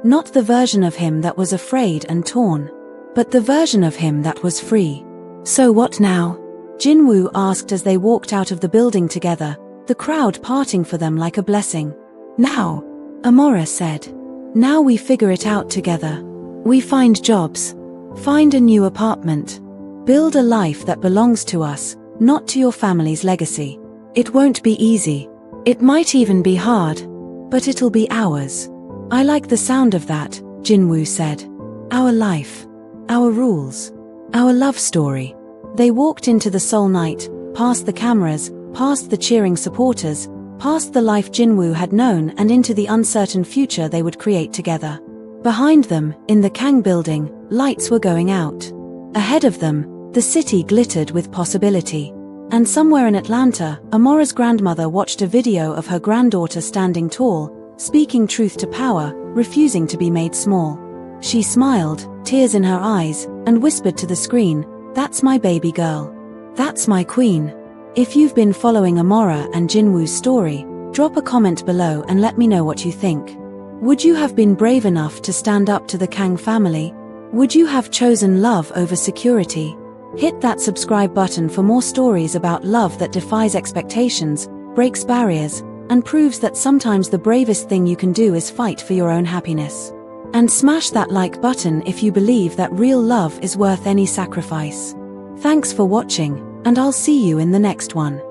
Not the version of him that was afraid and torn, but the version of him that was free. So what now? Jinwoo asked as they walked out of the building together, the crowd parting for them like a blessing. Now, Amora said. Now we figure it out together. We find jobs. Find a new apartment. Build a life that belongs to us, not to your family's legacy. It won't be easy. It might even be hard. But it'll be ours. I like the sound of that, Jinwoo said. Our life. Our rules. Our love story. They walked into the Seoul night, past the cameras, past the cheering supporters, past the life Jinwoo had known and into the uncertain future they would create together. Behind them, in the Kang building, lights were going out. Ahead of them, the city glittered with possibility. And somewhere in Atlanta, Amora's grandmother watched a video of her granddaughter standing tall, speaking truth to power, refusing to be made small. She smiled, tears in her eyes, and whispered to the screen, "That's my baby girl. That's my queen." If you've been following Amora and Jinwoo's story, drop a comment below and let me know what you think. Would you have been brave enough to stand up to the Kang family? Would you have chosen love over security? Hit that subscribe button for more stories about love that defies expectations, breaks barriers, and proves that sometimes the bravest thing you can do is fight for your own happiness. And smash that like button if you believe that real love is worth any sacrifice. Thanks for watching, and I'll see you in the next one.